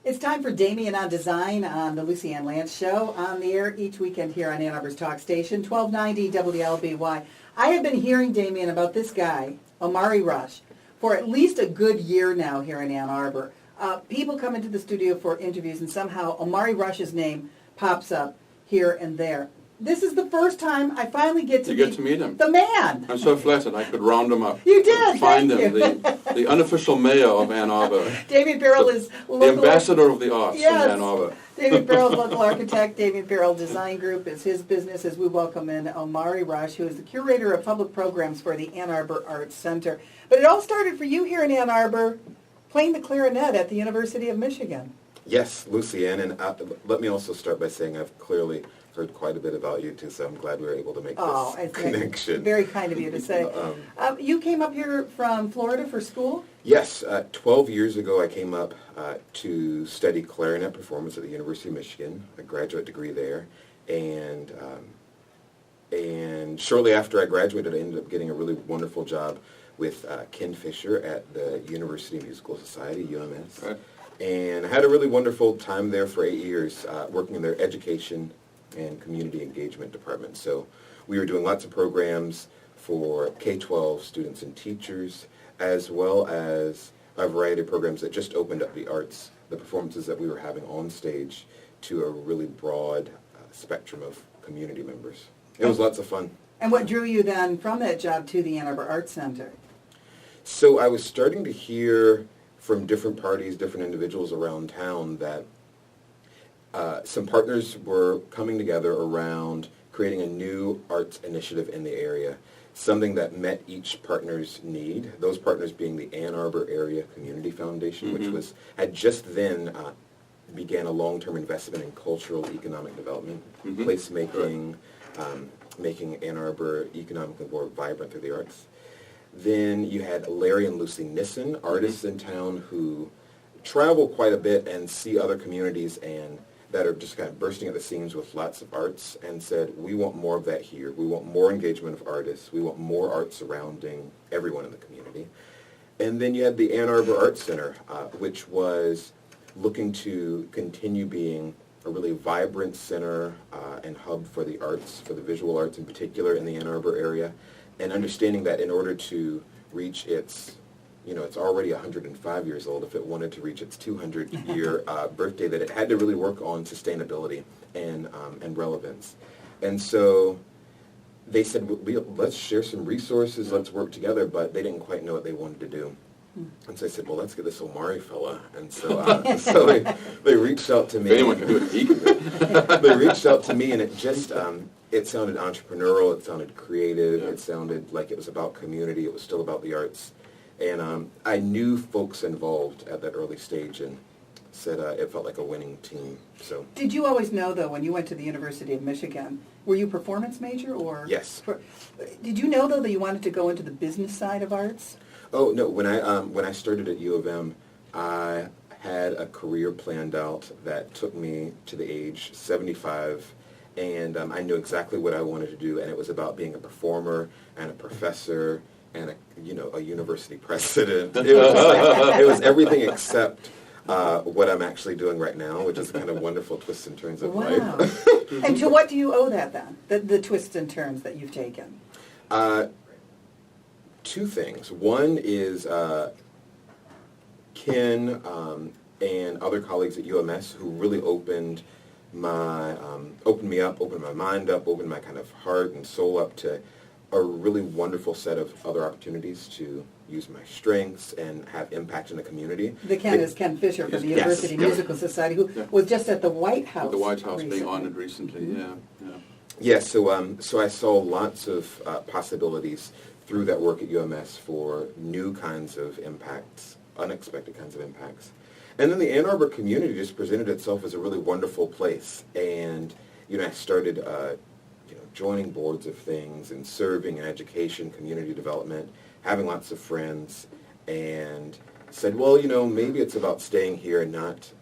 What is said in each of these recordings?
It's time for Damian on Design on the Lucy Ann Lance Show, on the air each weekend here on Ann Arbor's Talk Station, 1290 WLBY. I have been hearing, Damian, about this guy, Omari Rush, for at least a good year now here in Ann Arbor. People come into the studio for interviews, and somehow Omari Rush's name pops up here and there. This is the first time I finally get to meet him. The man. I'm so flattered I could round him up. You did. Find thank him, you. the unofficial mayor of Ann Arbor. Damian Farrell is the ambassador of the arts yes. in Ann Arbor. Damian Farrell, local architect. Damian Farrell Design Group is his business as we welcome in Omari Rush, who is the Curator of Public Programs for the Ann Arbor Art Center. But it all started for you here in Ann Arbor, playing the clarinet at the University of Michigan. Yes, Lucy Ann, and let me also start by saying I've clearly heard quite a bit about you too, so I'm glad we were able to make this connection. Very kind of you to say. You came up here from Florida for school? Yes, 12 years ago I came up to study clarinet performance at the University of Michigan, a graduate degree there, and shortly after I graduated I ended up getting a really wonderful job with Ken Fisher at the University Musical Society, UMS. Right. And I had a really wonderful time there for 8 years, working in their education and community engagement department. So we were doing lots of programs for K-12 students and teachers, as well as a variety of programs that just opened up the arts, the performances that we were having on stage, to a really broad spectrum of community members. It was lots of fun. And what drew you then from that job to the Ann Arbor Art Center? So I was starting to hear from different parties, different individuals around town that some partners were coming together around creating a new arts initiative in the area, something that met each partner's need, those partners being the Ann Arbor Area Community Foundation, which had just then began a long-term investment in cultural economic development, placemaking, making Ann Arbor economically more vibrant through the arts. Then you had Larry and Lucy Nissen, artists in town who travel quite a bit and see other communities and that are just kind of bursting at the seams with lots of arts, and said, we want more of that here. We want more engagement of artists. We want more art surrounding everyone in the community. And then you had the Ann Arbor Art Center, which was looking to continue being a really vibrant center and hub for the arts, for the visual arts in particular in the Ann Arbor area, and understanding that in order to reach its, it's already 105 years old, if it wanted to reach its 200-year birthday, that it had to really work on sustainability and relevance. And so they said, let's share some resources, let's work together, but they didn't quite know what they wanted to do. And so I said, well, let's get this Omari fella. And so, they reached out to me. If anyone can do it, he can do it. They reached out to me, and it just, it sounded entrepreneurial, it sounded creative, it sounded like it was about community, it was still about the arts. And I knew folks involved at that early stage and said it felt like a winning team. So, did you always know, though, when you went to the University of Michigan, were you a performance major? Or yes. Did you know, though, that you wanted to go into the business side of arts? Oh, no. When I started at U of M, I had a career planned out that took me to the age 75, and I knew exactly what I wanted to do, and it was about being a performer and a professor and a university president. It was everything except what I'm actually doing right now, which is a kind of wonderful twists and turns of life. And to what do you owe that then, the twists and turns that you've taken? Two things. One is Ken and other colleagues at UMS who really opened me up, opened my mind up, opened my kind of heart and soul up to a really wonderful set of other opportunities to use my strengths and have impact in the community. The Ken is Ken Fisher from the University Musical Society, who was just at the White House. At the White House recently. being honored recently, Yes, so I saw lots of possibilities through that work at UMS for new kinds of impacts, unexpected kinds of impacts. And then the Ann Arbor community just presented itself as a really wonderful place. And, I started, joining boards of things and serving in education, community development, having lots of friends, and said, well, maybe it's about staying here and not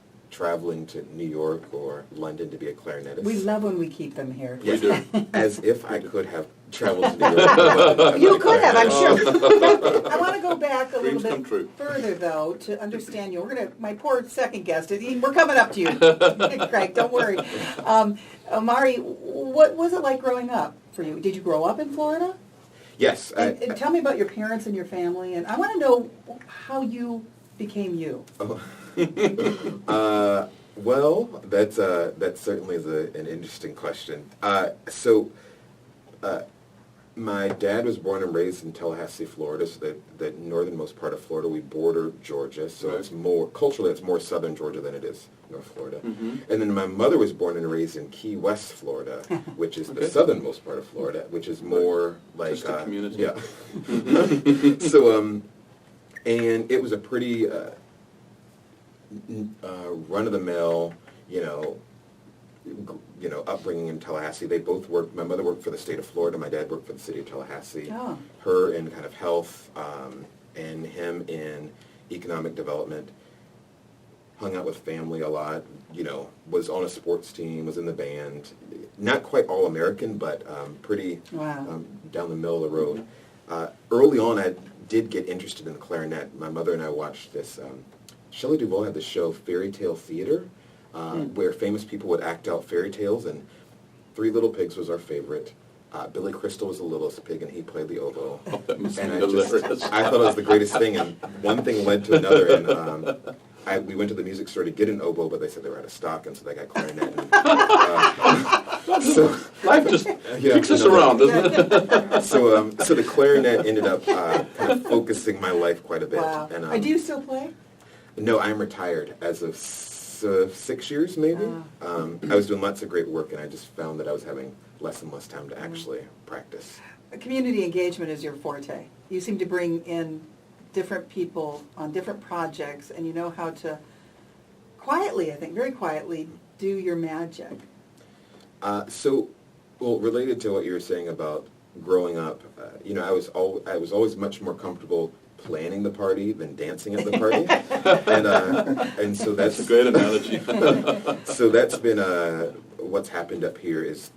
traveling to New York or London to be a clarinetist. We love when we keep them here. Yes, We do. as if I could have traveled to New York. You could have, I'm sure. But I want to go back a little Dreams come bit true. further, though, to understand you. My poor second guest, we're coming up to you, Kreg, don't worry. Omari, what was it like growing up for you? Did you grow up in Florida? Yes. And tell me about your parents and your family, and I want to know how you became you. Well, that certainly is an interesting question. My dad was born and raised in Tallahassee, Florida, so the northernmost part of Florida. We border Georgia, so Right. it's more culturally it's more southern Georgia than it is North Florida. Mm-hmm. And then my mother was born and raised in Key West, Florida, which is the Okay. southernmost part of Florida, which is more like Just a community. Yeah. So and it was a pretty run of the mill, upbringing in Tallahassee. They both worked. My mother worked for the state of Florida. My dad worked for the city of Tallahassee. Oh. Her in kind of health, and him in economic development. Hung out with family a lot. Was on a sports team. Was in the band. Not quite all American, but pretty Wow. down the middle of the road. Early on, I did get interested in the clarinet. My mother and I watched this. Shelley Duvall had the show Fairy Tale Theater, where famous people would act out fairy tales, and Three Little Pigs was our favorite. Billy Crystal was the littlest pig, and he played the oboe. Oh, that must And be I hilarious. thought it was the greatest thing, and one thing led to another, and we went to the music store to get an oboe, but they said they were out of stock, and so they got clarinet. And, so Life just Yeah, kicks us no, no. around, doesn't it? so the clarinet ended up kind of focusing my life quite a bit. Wow. And, Do you still play? No, I'm retired as of 6 years, maybe. I was doing lots of great work, and I just found that I was having less and less time to actually practice. Community engagement is your forte. You seem to bring in different people on different projects, and you know how to quietly, I think, very quietly, do your magic. Related to what you were saying about growing up, I was always much more comfortable planning the party than dancing at the party, and so That's a great analogy. so that's been what's happened up here is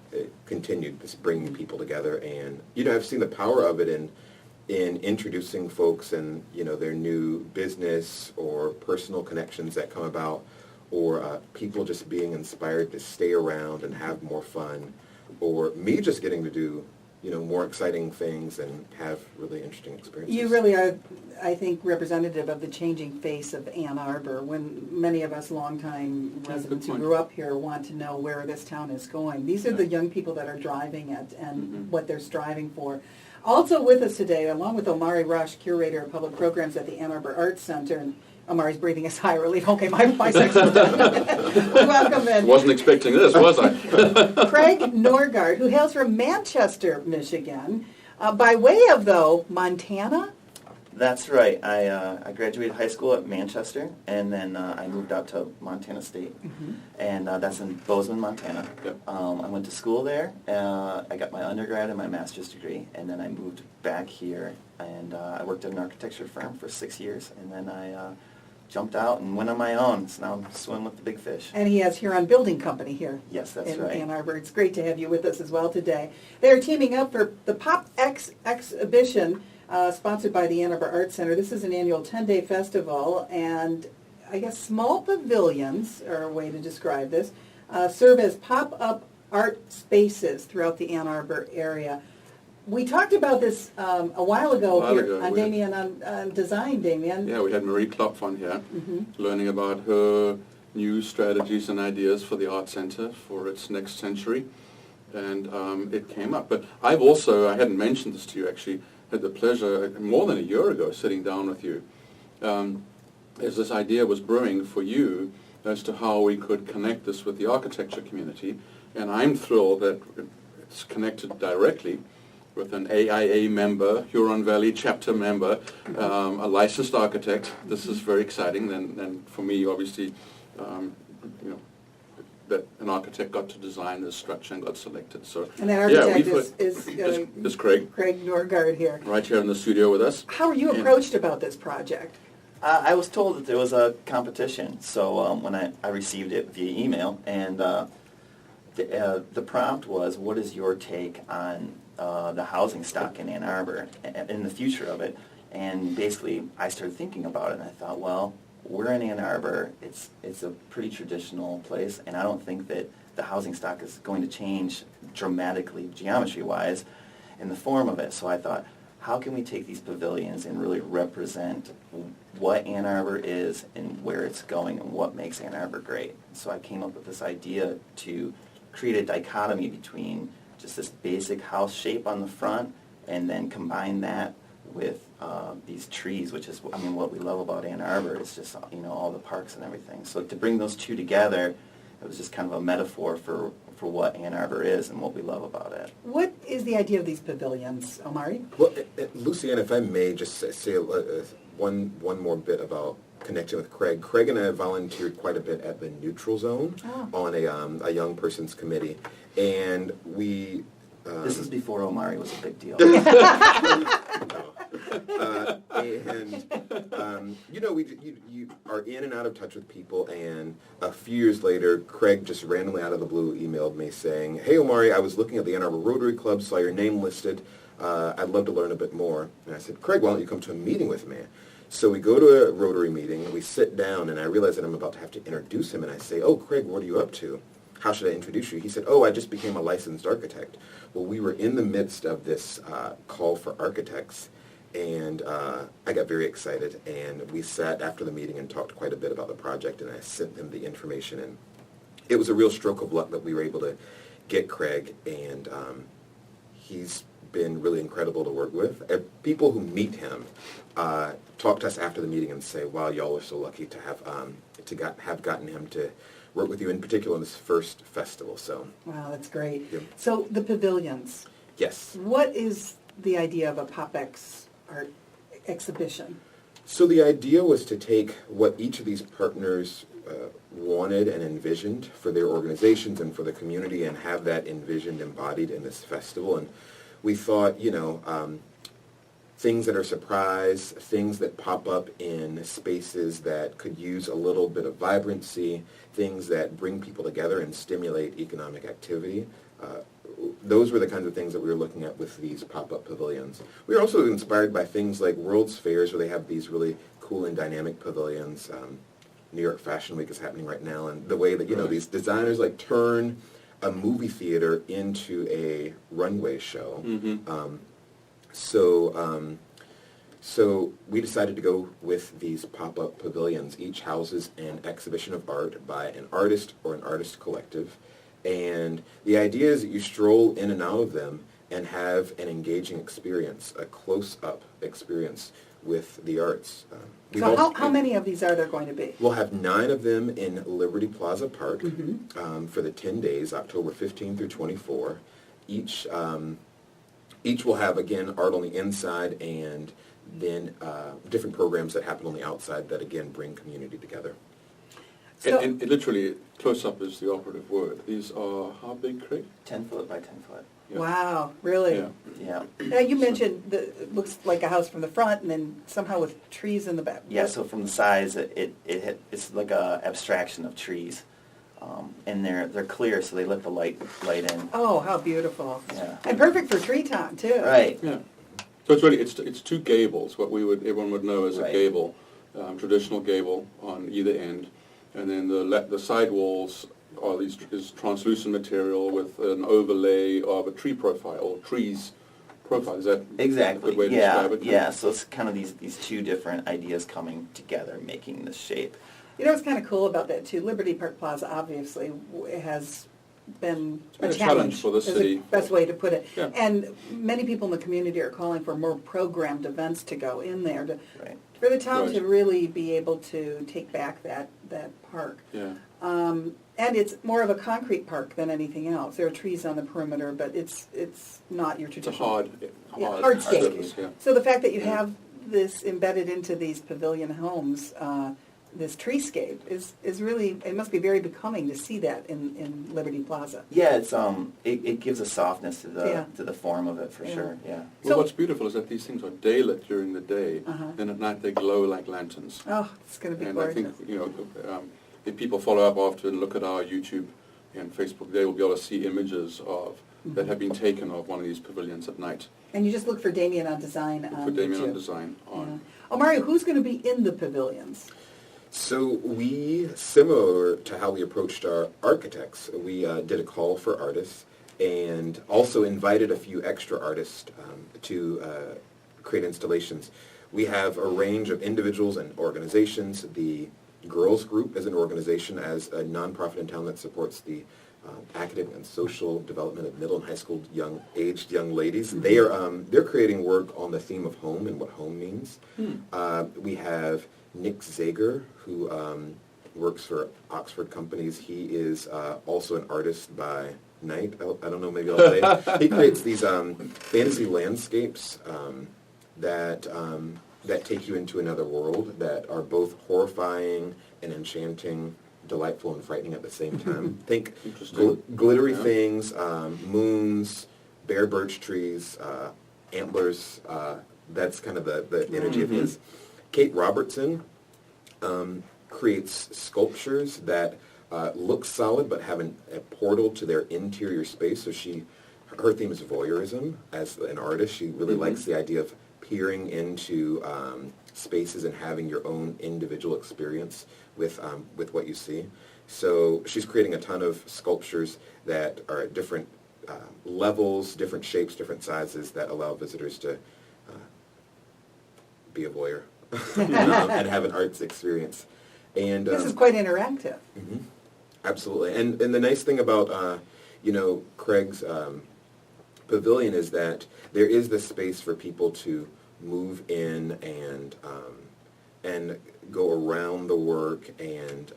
continued this bringing people together, and I've seen the power of it in introducing folks and their new business or personal connections that come about, or people just being inspired to stay around and have more fun, or me just getting to do more exciting things and have really interesting experiences. You really are, I think, representative of the changing face of Ann Arbor, when many of us longtime residents who point. grew up here want to know where this town is going. These are the young people that are driving it and what they're striving for. Also with us today, along with Omari Rush, Curator of Public Programs at the Ann Arbor Art Center, and Omari's breathing a sigh of relief. Okay, my section. Welcome in. Wasn't expecting this, was I? Kreg Norgaard, who hails from Manchester, Michigan, by way of, though, Montana? That's right. I graduated high school at Manchester, and then I moved out to Montana State, and that's in Bozeman, Montana. Yep. I went to school there. I got my undergrad and my master's degree, and then I moved back here, and I worked at an architecture firm for 6 years, and then I jumped out and went on my own. So now I'm swimming with the big fish. And he has Huron Building Company here. Yes, that's in right. Ann Arbor. It's great to have you with us as well today. They're teaming up for the Pop X exhibition, sponsored by the Ann Arbor Art Center. This is an annual 10-day festival, and I guess small pavilions are a way to describe this, serve as pop-up art spaces throughout the Ann Arbor area. We talked about this a while ago here on Damian, on design, Damian. Yeah, we had Marie Klopf on here, learning about her new strategies and ideas for the Art Center for its next century, and it came up. But I hadn't mentioned this to you actually, had the pleasure more than a year ago sitting down with you, as this idea was brewing for you as to how we could connect this with the architecture community, and I'm thrilled that it's connected directly with an AIA member, Huron Valley chapter member, a licensed architect. This is very exciting. Then for me, obviously, that an architect got to design this structure and got selected. So And that architect is Kreg, Kreg Norgaard here. right here in the studio with us. How were you And- approached about this project? I was told that there was a competition, so when I received it via email, and the prompt was, what is your take on the housing stock in Ann Arbor and the future of it? And basically, I started thinking about it, and I thought, well, we're in Ann Arbor. It's a pretty traditional place, and I don't think that the housing stock is going to change dramatically, geometry-wise, in the form of it. So I thought, how can we take these pavilions and really represent what Ann Arbor is and where it's going and what makes Ann Arbor great? So I came up with this idea to create a dichotomy between just this basic house shape on the front and then combine that with these trees, which is, I mean, what we love about Ann Arbor is just, you know, all the parks and everything. So to bring those two together, it was just kind of a metaphor for what Ann Arbor is and what we love about it. What is the idea of these pavilions, Omari? Well, Lucianne, if I may just say one more bit about connecting with Kreg. Kreg and I volunteered quite a bit at the Neutral Zone on a young person's committee, and we... this was before Omari was a big deal. You know, you are in and out of touch with people, and a few years later, Kreg just randomly out of the blue emailed me saying, hey, Omari, I was looking at the Ann Arbor Rotary Club, saw your name listed. I'd love to learn a bit more. And I said, Kreg, why don't you come to a meeting with me? So we go to a Rotary meeting, and we sit down, and I realize that I'm about to have to introduce him, and I say, oh, Kreg, what are you up to? How should I introduce you? He said, oh, I just became a licensed architect. Well, we were in the midst of this call for architects, and I got very excited, and we sat after the meeting and talked quite a bit about the project, and I sent them the information, and it was a real stroke of luck that we were able to get Kreg, and he's been really incredible to work with. People who meet him talk to us after the meeting and say, wow, y'all are so lucky to have gotten him to work with you, in particular in this first festival. So Wow, that's great. Yep. So the pavilions. Yes. What is the idea of a PopX art exhibition? So the idea was to take what each of these partners wanted and envisioned for their organizations and for the community and have that envisioned, embodied in this festival. And we thought, you know, things that are surprise, things that pop up in spaces that could use a little bit of vibrancy, things that bring people together and stimulate economic activity. Those were the kinds of things that we were looking at with these pop-up pavilions. We were also inspired by things like World's Fairs, where they have these really cool and dynamic pavilions. New York Fashion Week is happening right now, and the way that, you know, these designers like turn a movie theater into a runway show. Mm-hmm. So we decided to go with these pop-up pavilions. Each houses an exhibition of art by an artist or an artist collective. And the idea is that you stroll in and out of them and have an engaging experience, a close-up experience with the arts. So how many of these are there going to be? We'll have 9 of them in Liberty Plaza Park for the 10 days, October 15 through 24. Each will have, again, art on the inside and then different programs that happen on the outside that, again, bring community together. So, and literally, close-up is the operative word. These are how big, Kreg? 10 foot by 10 foot. Yeah. Wow, really? Yeah. Yeah. Now you mentioned it looks like a house from the front and then somehow with trees in the back. Yeah, so from the sides, it's like a abstraction of trees. And they're clear, so they let the light in. Oh, how beautiful. Yeah. And perfect for tree time, too. Right. Yeah. So it's really, it's 2 gables, what everyone would know as Right. a gable, traditional gable on either end. And then the side walls are is translucent material with an overlay of a tree profile, or trees profile. Is that Exactly. a good way to Yeah. describe it? Yeah. So it's kind of these 2 different ideas coming together, making this shape. You know what's kind of cool about that, too? Liberty Park Plaza, obviously, has been been a challenge for the is city. the best way to put it. Yeah. And many people in the community are calling for more programmed events to go in there Right. for the town Right. to really be able to take back that park. Yeah. And it's more of a concrete park than anything else. There are trees on the perimeter, but it's not your It's a traditional hardscape. hardscape. Yeah. So the fact that you have this embedded into these pavilion homes this treescape is really, it must be very becoming to see that in Liberty Plaza. Yeah, it's it gives a softness to Yeah. the form of it for Yeah. sure. Yeah. Well, So- what's beautiful is that these things are daylit during the day, and at night they glow like lanterns. Oh, it's going to be And gorgeous. I think, if people follow up after and look at our YouTube and Facebook, they will be able to see images that have been taken of one of these pavilions at night. And you just look for Damian on Design on For Damian on YouTube. Design on. Yeah. Omari, who's going to be in the pavilions? So we, similar to how we approached our architects, we did a call for artists and also invited a few extra artists to create installations. We have a range of individuals and organizations. The Girls Group is an organization as a nonprofit in town that supports the academic and social development of middle and high school aged young ladies. They're creating work on the theme of home and what home means. We have Nick Zager, who works for Oxford Companies. He is also an artist by night. I don't know, maybe all day. He creates these fantasy landscapes that take you into another world that are both horrifying and enchanting, delightful and frightening at the same time. Think Interesting. glittery Yeah. things, moons, bare birch trees, antlers. That's kind of the energy of his. Kate Robertson creates sculptures that look solid but have a portal to their interior space. So her theme is voyeurism. As an artist, she really likes the idea of peering into spaces and having your own individual experience with what you see. So she's creating a ton of sculptures that are at different levels, different shapes, different sizes that allow visitors to be a voyeur and have an arts experience. And This is quite interactive. absolutely. And the nice thing about Kreg's pavilion is that there is this space for people to move in and go around the work and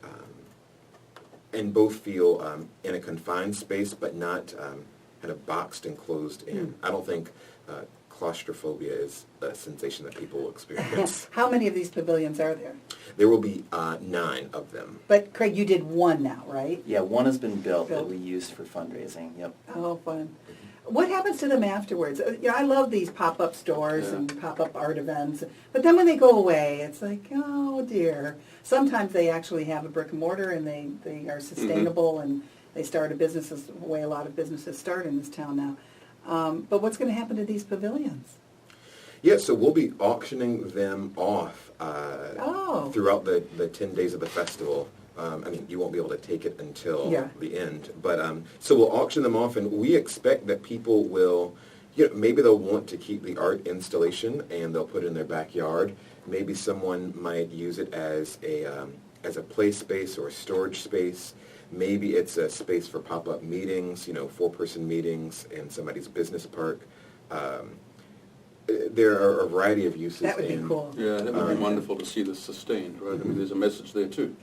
both feel in a confined space but not kind of boxed and closed in. I don't think claustrophobia is a sensation that people will experience. How many of these pavilions are there? There will be 9 of them. But Kreg, you did one now, right? Yeah, one has been built Built. that we used for fundraising. Yep. Oh, fun. What happens to them afterwards? I love these pop-up stores Yeah. and pop-up art events, but then when they go away, it's like, oh dear. Sometimes they actually have a brick and mortar and they are sustainable and they start a business the way a lot of businesses start in this town now. But what's going to happen to these pavilions? Yeah, so we'll be auctioning them off throughout the 10 days of the festival. You won't be able to take it until the end. But so we'll auction them off, and we expect that people will, maybe they'll want to keep the art installation and they'll put it in their backyard. Maybe someone might use it as a play space or a storage space. Maybe it's a space for pop-up meetings, 4-person meetings in somebody's business park. There are a variety of uses. That would be cool. Yeah, that would be wonderful to see this sustained, right? I mean, there's a message there too.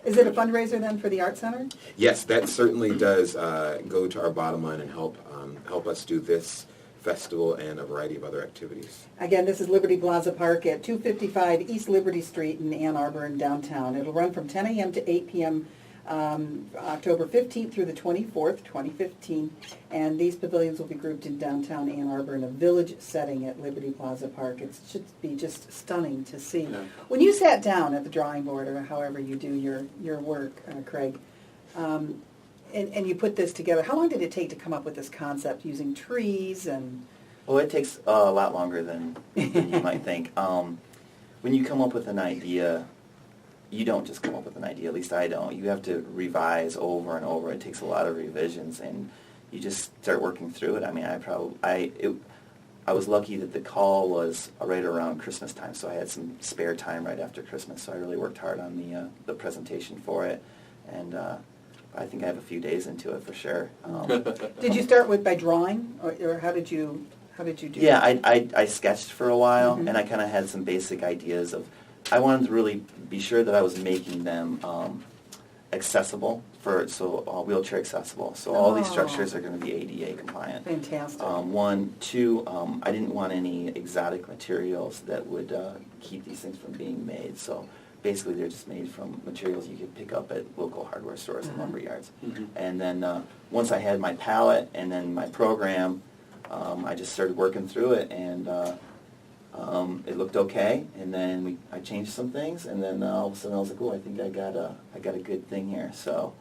Is it a fundraiser then for the Art Center? Yes, that certainly does go to our bottom line and help us do this festival and a variety of other activities. Again, this is Liberty Plaza Park at 255 East Liberty Street in Ann Arbor in downtown. It'll run from 10 a.m. to 8 p.m. October 15th through the 24th, 2015. And these pavilions will be grouped in downtown Ann Arbor in a village setting at Liberty Plaza Park. It should be just stunning to see. Yeah. When you sat down at the drawing board, or however you do your work, Kreg, and you put this together, how long did it take to come up with this concept using trees and... Well, it takes a lot longer than you might think. When you come up with an idea, you don't just come up with an idea, at least I don't. You have to revise over and over. It takes a lot of revisions, and you just start working through it. I mean, I was lucky that the call was right around Christmas time, so I had some spare time right after Christmas, so I really worked hard on the presentation for it, and I think I have a few days into it for sure. Did you start by drawing, or how did you do Yeah, that? I sketched for a while, and I kind of had some basic ideas of, I wanted to really be sure that I was making them accessible, wheelchair accessible. So all these structures are going to be ADA compliant. Fantastic. 1, 2, I didn't want any exotic materials that would keep these things from being made. So basically they're just made from materials you could pick up at local hardware stores and lumber yards. And then once I had my palette and then my program, I just started working through it, and it looked okay. And then I changed some things, and then all of a sudden I was like, oh, I think I got a good thing here. So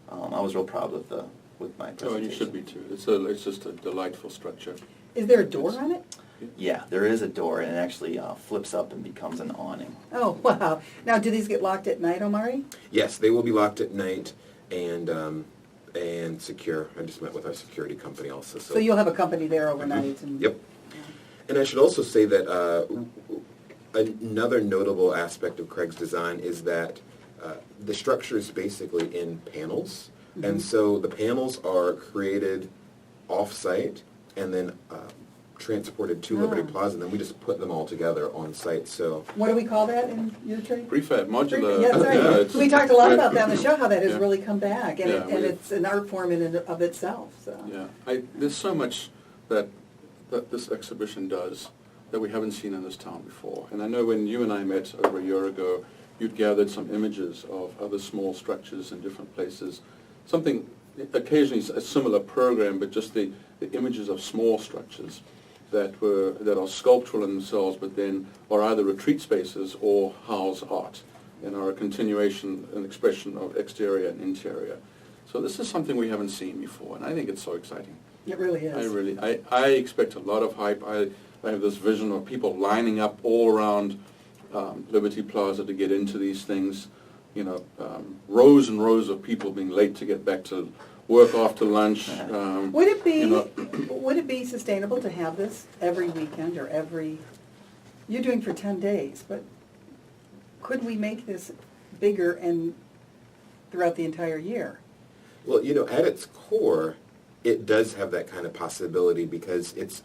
I was real proud with my presentation. Oh, and you should be too. It's just a delightful structure. Is there a door on it? Yeah, there is a door, and it actually flips up and becomes an awning. Oh, wow. Now, do these get locked at night, Omari? Yes, they will be locked at night and secure. I just met with our security company also. So you'll have a company there overnight? And, Yep. And I should also say that another notable aspect of Kreg's design is that the structure is basically in panels. And so the panels are created off-site and then transported to Liberty Plaza, and then we just put them all together on site. So What do we call that in your trade? Prefab, modular. Yeah, that's right. it's- We talked a lot about that on the show, how that has Yeah. really come back, and, Yeah, and it's an art form in and of itself. So. Yeah, there's so much that this exhibition does that we haven't seen in this town before. And I know when you and I met over a year ago, you'd gathered some images of other small structures in different places. Something, occasionally a similar program, but just the images of small structures that are sculptural in themselves, but then are either retreat spaces or house art, and are a continuation, an expression of exterior and interior. So this is something we haven't seen before, and I think it's so exciting. It really is. I expect a lot of hype. I have this vision of people lining up all around Liberty Plaza to get into these things. You know, rows and rows of people being late to get back to work after lunch. Would it be you know, would it be sustainable to have this every weekend or every? You're doing for 10 days, but could we make this bigger and throughout the entire year? well, at its core, it does have that kind of possibility because it's,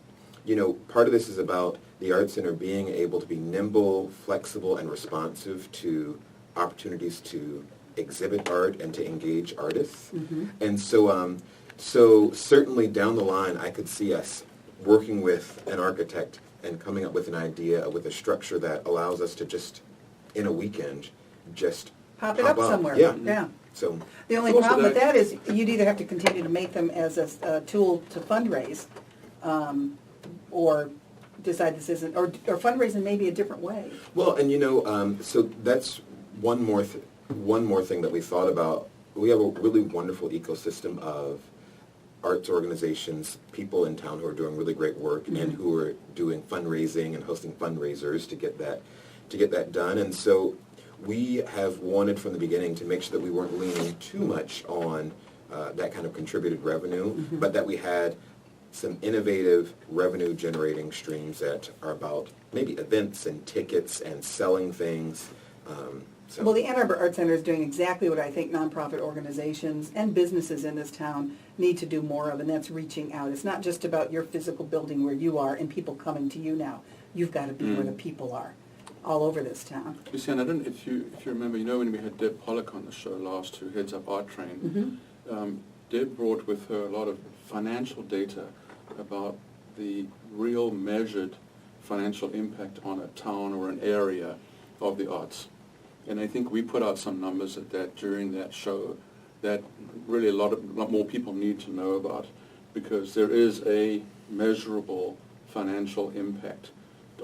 part of this is about the Art Center being able to be nimble, flexible, and responsive to opportunities to exhibit art and to engage artists. And so certainly down the line, I could see us working with an architect and coming up with an idea with a structure that allows us to just, in a weekend, just Pop it up somewhere. Yeah. So The only Also problem with that- that is you'd either have to continue to make them as a tool to fundraise, or decide this isn't, or fundraising maybe a different way. well, and so that's one more thing that we thought about. We have a really wonderful ecosystem of arts organizations, people in town who are doing really great work and who are doing fundraising and hosting fundraisers to get that done. And so we have wanted from the beginning to make sure that we weren't leaning too much on that kind of contributed revenue, but that we had some innovative revenue-generating streams that are about maybe events and tickets and selling things. Well, the Ann Arbor Art Center is doing exactly what I think nonprofit organizations and businesses in this town need to do more of, and that's reaching out. It's not just about your physical building where you are and people coming to you now. You've got to be where the people are, all over this town. You see, and I don't know if you remember, when we had Deb Pollock on the show last, who heads up Art Train, Deb brought with her a lot of financial data about the real measured financial impact on a town or an area of the arts. And I think we put out some numbers at that during that show that really a lot more people need to know about, because there is a measurable financial impact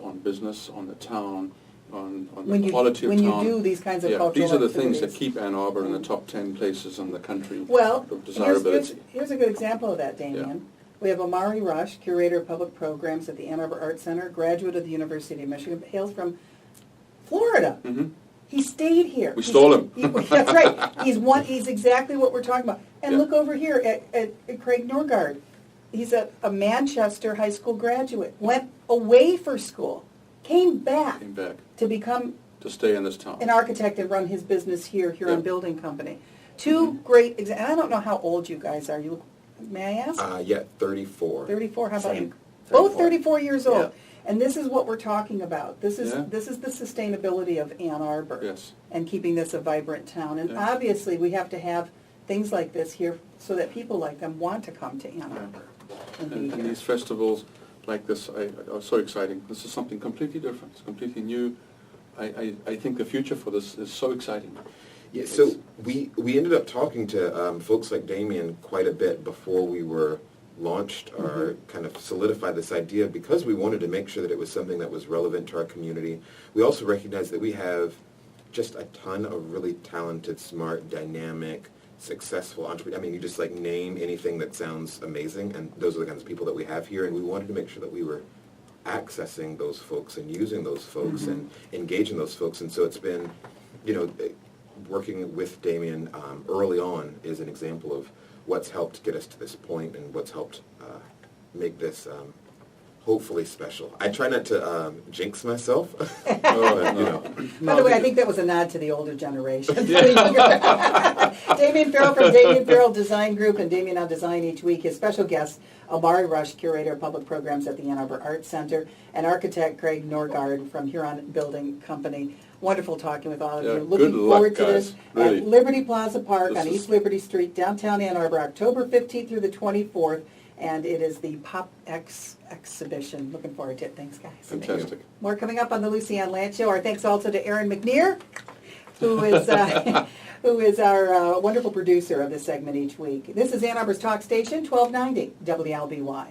on business, on the town, on the quality of when town. you do these kinds of cultural these are the things that activities. keep Ann Arbor in the top 10 places in the country Well, of desirability. here's a good example of that, Damian. Yeah. We have Omari Rush, Curator of Public Programs at the Ann Arbor Art Center, graduate of the University of Michigan, hails from Florida. He stayed here. We stole him. That's right. He's exactly what we're talking about. And Yeah. look over here at Kreg Norgaard. He's a Manchester high school graduate, went away for school, came back Came back to become to stay in this town. an architect and run his business here, Huron Yeah. Building Company. Two great examples. I don't know how old you guys are. May I ask? 34. 34. How about Same. you? Both 34. 34 years old. Yeah. And this is what we're talking about. This is Yeah. the sustainability of Ann Arbor. Yes. And keeping this a vibrant town. And Yeah. obviously we have to have things like this here so that people like them want to come to Ann Arbor and be And here. these festivals like this are so exciting. This is something completely different. It's completely new. I think the future for this is so exciting. Yeah, so we ended up talking to folks like Damian quite a bit before we were launched or kind of solidified this idea, because we wanted to make sure that it was something that was relevant to our community. We also recognize that we have just a ton of really talented, smart, dynamic, successful entrepreneurs. I mean, you just like name anything that sounds amazing, and those are the kinds of people that we have here, and we wanted to make sure that we were accessing those folks and using those folks and engaging those folks. And so it's been, working with Damian early on is an example of what's helped get us to this point and what's helped make this hopefully special. I try not to jinx myself. But, By the way, I think that was a nod to the older generation. Damian Farrell from Damian Farrell Design Group and Damian on Design each week. His special guest, Omari Rush, Curator of Public Programs at the Ann Arbor Art Center, and architect Kreg Norgaard from Huron Building Company. Wonderful talking with all of you. Looking forward to this Really. at Liberty Plaza Park on East Liberty Street, downtown Ann Arbor, October 15th through the 24th. And it is the Pop X exhibition. Looking forward to it. Thanks, guys. Fantastic. More coming up on the Lucy Ann Lance Show. Our thanks also to Aaron McNear, who is our wonderful producer of this segment each week. This is Ann Arbor's Talk Station, 1290 WLBY.